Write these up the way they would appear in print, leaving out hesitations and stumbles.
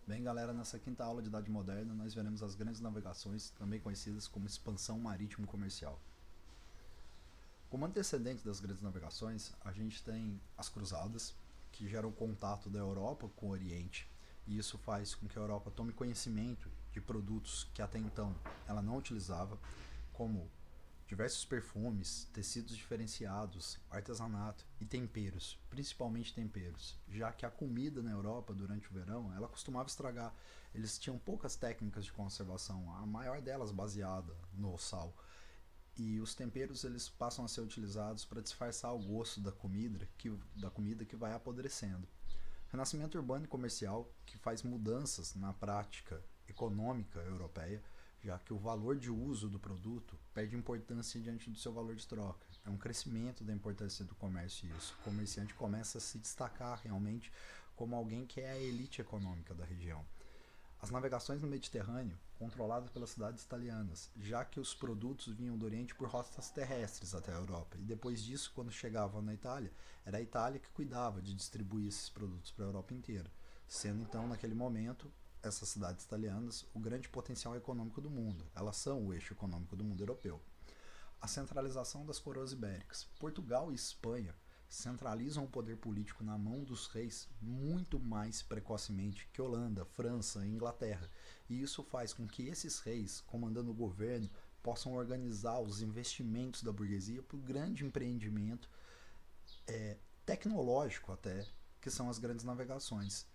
Bem, galera, nessa quinta aula de Idade Moderna, nós veremos as grandes navegações, também conhecidas como expansão marítimo-comercial. Como antecedente das grandes navegações, a gente tem as cruzadas, que geram contato da Europa com o Oriente, e isso faz com que a Europa tome conhecimento de produtos que até então ela não utilizava, como diversos perfumes, tecidos diferenciados, artesanato e temperos, principalmente temperos, já que a comida na Europa durante o verão ela costumava estragar. Eles tinham poucas técnicas de conservação, a maior delas baseada no sal. E os temperos eles passam a ser utilizados para disfarçar o gosto da comida que vai apodrecendo. Renascimento urbano e comercial, que faz mudanças na prática econômica europeia, já que o valor de uso do produto perde importância diante do seu valor de troca. É um crescimento da importância do comércio isso. O comerciante começa a se destacar realmente como alguém que é a elite econômica da região. As navegações no Mediterrâneo, controladas pelas cidades italianas, já que os produtos vinham do Oriente por rotas terrestres até a Europa. E depois disso, quando chegavam na Itália, era a Itália que cuidava de distribuir esses produtos para a Europa inteira, sendo então, naquele momento, essas cidades italianas o grande potencial econômico do mundo. Elas são o eixo econômico do mundo europeu. A centralização das coroas ibéricas. Portugal e Espanha centralizam o poder político na mão dos reis muito mais precocemente que Holanda, França e Inglaterra. E isso faz com que esses reis, comandando o governo, possam organizar os investimentos da burguesia para o grande empreendimento tecnológico até, que são as grandes navegações.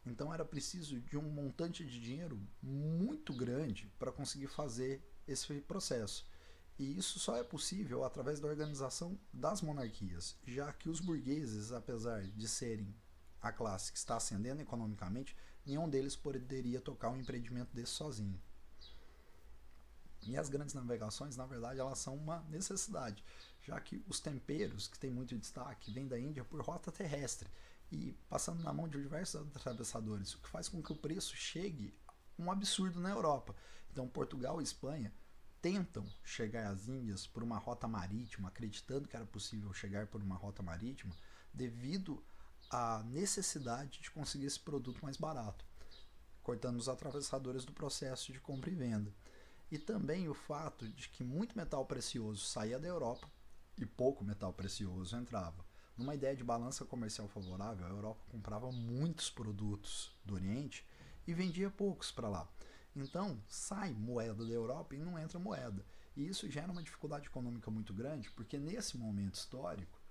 Então era preciso de um montante de dinheiro muito grande para conseguir fazer esse processo. E isso só é possível através da organização das monarquias, já que os burgueses, apesar de serem a classe que está ascendendo economicamente, nenhum deles poderia tocar um empreendimento desse sozinho. E as grandes navegações, na verdade, elas são uma necessidade, já que os temperos, que têm muito destaque, vêm da Índia por rota terrestre e passando na mão de diversos atravessadores, o que faz com que o preço chegue um absurdo na Europa. Então, Portugal e Espanha tentam chegar às Índias por uma rota marítima, acreditando que era possível chegar por uma rota marítima, devido à necessidade de conseguir esse produto mais barato, cortando os atravessadores do processo de compra e venda. E também o fato de que muito metal precioso saía da Europa e pouco metal precioso entrava. Numa ideia de balança comercial favorável, a Europa comprava muitos produtos do Oriente e vendia poucos para lá. Então, sai moeda da Europa e não entra moeda. E isso gera uma dificuldade econômica muito grande, porque nesse momento histórico,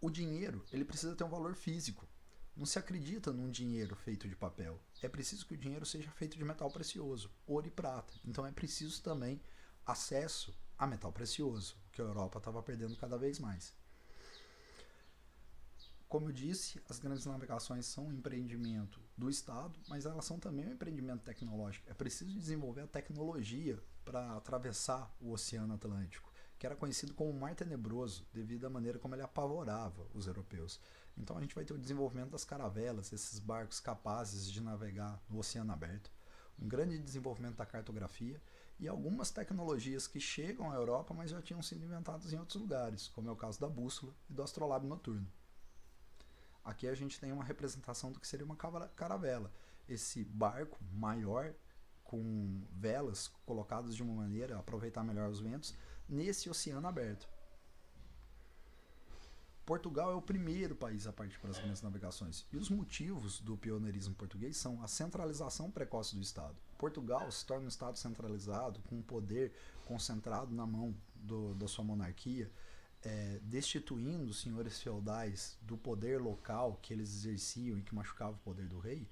o dinheiro ele precisa ter um valor físico. Não se acredita num dinheiro feito de papel. É preciso que o dinheiro seja feito de metal precioso, ouro e prata. Então é preciso também acesso a metal precioso, que a Europa estava perdendo cada vez mais. Como eu disse, as grandes navegações são um empreendimento do Estado, mas elas são também um empreendimento tecnológico. É preciso desenvolver a tecnologia para atravessar o Oceano Atlântico, que era conhecido como o Mar Tenebroso, devido à maneira como ele apavorava os europeus. Então a gente vai ter o desenvolvimento das caravelas, esses barcos capazes de navegar no oceano aberto, um grande desenvolvimento da cartografia e algumas tecnologias que chegam à Europa, mas já tinham sido inventadas em outros lugares, como é o caso da bússola e do astrolábio noturno. Aqui a gente tem uma representação do que seria uma caravela. Esse barco maior, com velas colocadas de uma maneira a aproveitar melhor os ventos, nesse oceano aberto. Portugal é o primeiro país a partir para as grandes navegações. E os motivos do pioneirismo português são a centralização precoce do Estado. Portugal se torna um Estado centralizado, com um poder concentrado na mão da sua monarquia, destituindo os senhores feudais do poder local que eles exerciam e que machucava o poder do rei,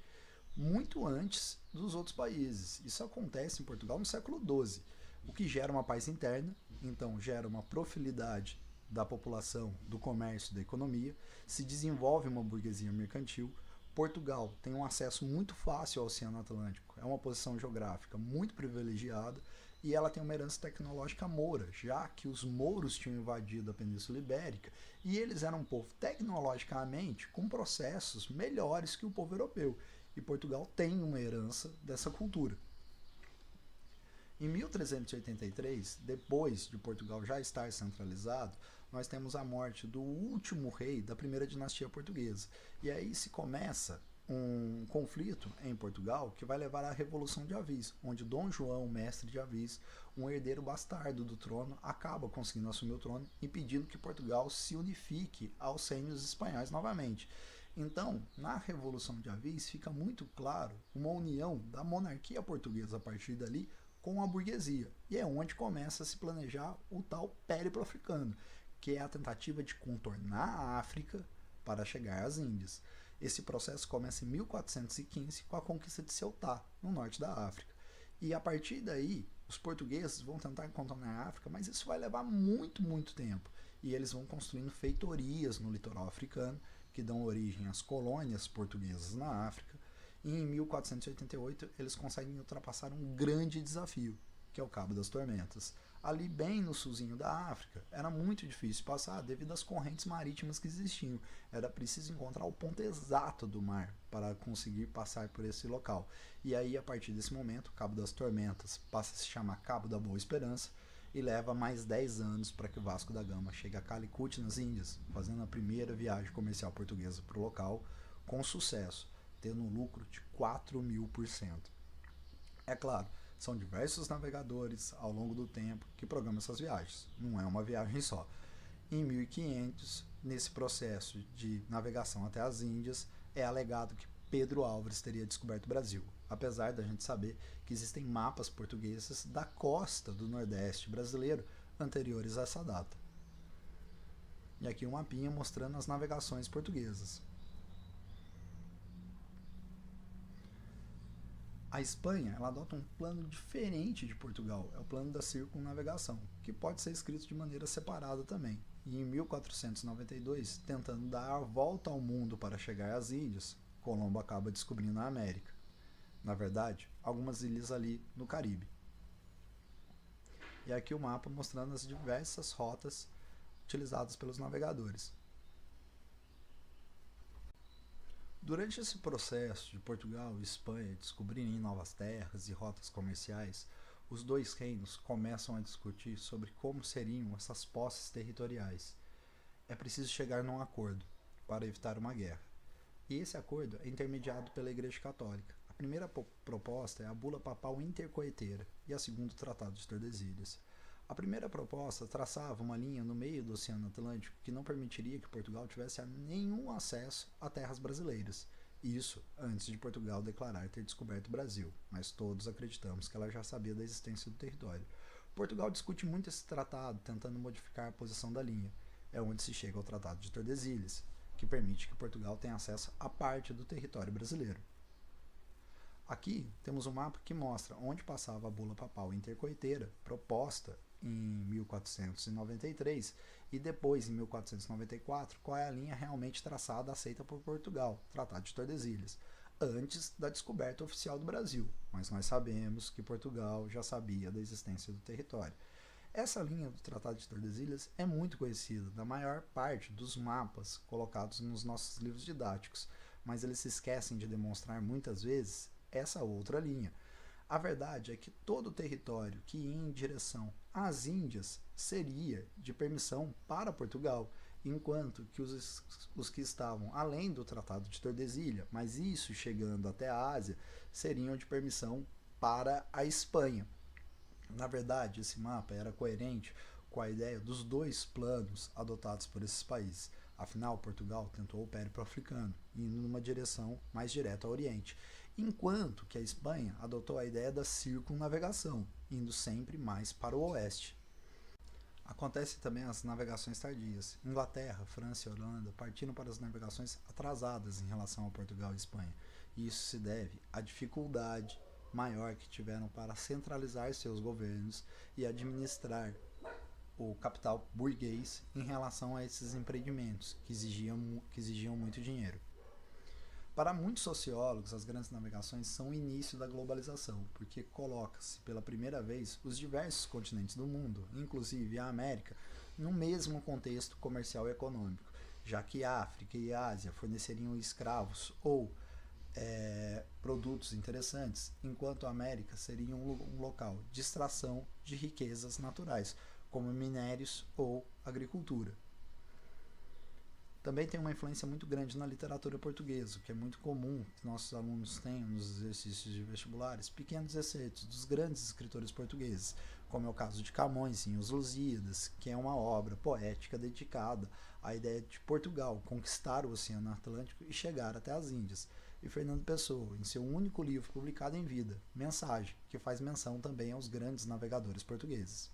muito antes dos outros países. Isso acontece em Portugal no século XII, o que gera uma paz interna, então gera uma profilidade da população, do comércio, da economia, se desenvolve uma burguesia mercantil. Portugal tem um acesso muito fácil ao Oceano Atlântico, é uma posição geográfica muito privilegiada e ela tem uma herança tecnológica moura, já que os mouros tinham invadido a Península Ibérica e eles eram um povo tecnologicamente com processos melhores que o povo europeu. E Portugal tem uma herança dessa cultura. Em 1383, depois de Portugal já estar centralizado, nós temos a morte do último rei da primeira dinastia portuguesa. E aí se começa um conflito em Portugal que vai levar à Revolução de Avis, onde Dom João, mestre de Avis, um herdeiro bastardo do trono, acaba conseguindo assumir o trono, impedindo que Portugal se unifique aos reinos espanhóis novamente. Então, na Revolução de Avis, fica muito claro uma união da monarquia portuguesa a partir dali com a burguesia, e é onde começa a se planejar o tal périplo africano, que é a tentativa de contornar a África para chegar às Índias. Esse processo começa em 1415 com a conquista de Ceuta, no norte da África. E a partir daí, os portugueses vão tentar contornar a África, mas isso vai levar muito, muito tempo. E eles vão construindo feitorias no litoral africano, que dão origem às colônias portuguesas na África. E em 1488, eles conseguem ultrapassar um grande desafio, que é o Cabo das Tormentas. Ali bem no sulzinho da África, era muito difícil passar devido às correntes marítimas que existiam. Era preciso encontrar o ponto exato do mar para conseguir passar por esse local. E aí, a partir desse momento, o Cabo das Tormentas passa a se chamar Cabo da Boa Esperança e leva mais 10 anos para que Vasco da Gama chegue a Calicut, nas Índias, fazendo a primeira viagem comercial portuguesa para o local com sucesso, tendo um lucro de 4.000%. É claro, são diversos navegadores ao longo do tempo que programam essas viagens, não é uma viagem só. Em 1500, nesse processo de navegação até as Índias, é alegado que Pedro Álvares teria descoberto o Brasil, apesar da gente saber que existem mapas portugueses da costa do Nordeste brasileiro anteriores a essa data. E aqui um mapinha mostrando as navegações portuguesas. A Espanha ela adota um plano diferente de Portugal, é o plano da circunnavegação, que pode ser escrito de maneira separada também. E em 1492, tentando dar a volta ao mundo para chegar às ilhas, Colombo acaba descobrindo a América. Na verdade, algumas ilhas ali no Caribe. E aqui o mapa mostrando as diversas rotas utilizadas pelos navegadores. Durante esse processo de Portugal e Espanha descobrirem novas terras e rotas comerciais, os dois reinos começam a discutir sobre como seriam essas posses territoriais. É preciso chegar num acordo para evitar uma guerra. E esse acordo é intermediado pela Igreja Católica. A primeira proposta é a Bula Papal Intercoeteira e a segunda o Tratado de Tordesilhas. A primeira proposta traçava uma linha no meio do Oceano Atlântico que não permitiria que Portugal tivesse nenhum acesso a terras brasileiras. Isso antes de Portugal declarar ter descoberto o Brasil, mas todos acreditamos que ela já sabia da existência do território. Portugal discute muito esse tratado, tentando modificar a posição da linha. É onde se chega ao Tratado de Tordesilhas, que permite que Portugal tenha acesso a parte do território brasileiro. Aqui temos um mapa que mostra onde passava a Bula Papal Intercoeteira, proposta em 1493, e depois, em 1494, qual é a linha realmente traçada aceita por Portugal, Tratado de Tordesilhas, antes da descoberta oficial do Brasil, mas nós sabemos que Portugal já sabia da existência do território. Essa linha do Tratado de Tordesilhas é muito conhecida da maior parte dos mapas colocados nos nossos livros didáticos, mas eles se esquecem de demonstrar muitas vezes essa outra linha. A verdade é que todo o território que ia em direção às Índias seria de permissão para Portugal, enquanto que os que estavam além do Tratado de Tordesilhas, mas isso chegando até a Ásia, seriam de permissão para a Espanha. Na verdade, esse mapa era coerente com a ideia dos dois planos adotados por esses países. Afinal, Portugal tentou o périplo africano, indo numa direção mais direta ao Oriente, enquanto que a Espanha adotou a ideia da circunnavegação, indo sempre mais para o oeste. Acontecem também as navegações tardias. Inglaterra, França e Holanda partiram para as navegações atrasadas em relação a Portugal e Espanha. E isso se deve à dificuldade maior que tiveram para centralizar seus governos e administrar o capital burguês em relação a esses empreendimentos que exigiam muito dinheiro. Para muitos sociólogos, as grandes navegações são o início da globalização, porque coloca-se pela primeira vez os diversos continentes do mundo, inclusive a América, no mesmo contexto comercial e econômico, já que África e Ásia forneceriam escravos ou produtos interessantes, enquanto a América seria um local de extração de riquezas naturais, como minérios ou agricultura. Também tem uma influência muito grande na literatura portuguesa, o que é muito comum que nossos alunos tenham nos exercícios de vestibulares pequenos excertos dos grandes escritores portugueses, como é o caso de Camões em Os Lusíadas, que é uma obra poética dedicada à ideia de Portugal conquistar o Oceano Atlântico e chegar até as Índias, e Fernando Pessoa, em seu único livro publicado em vida, Mensagem, que faz menção também aos grandes navegadores portugueses.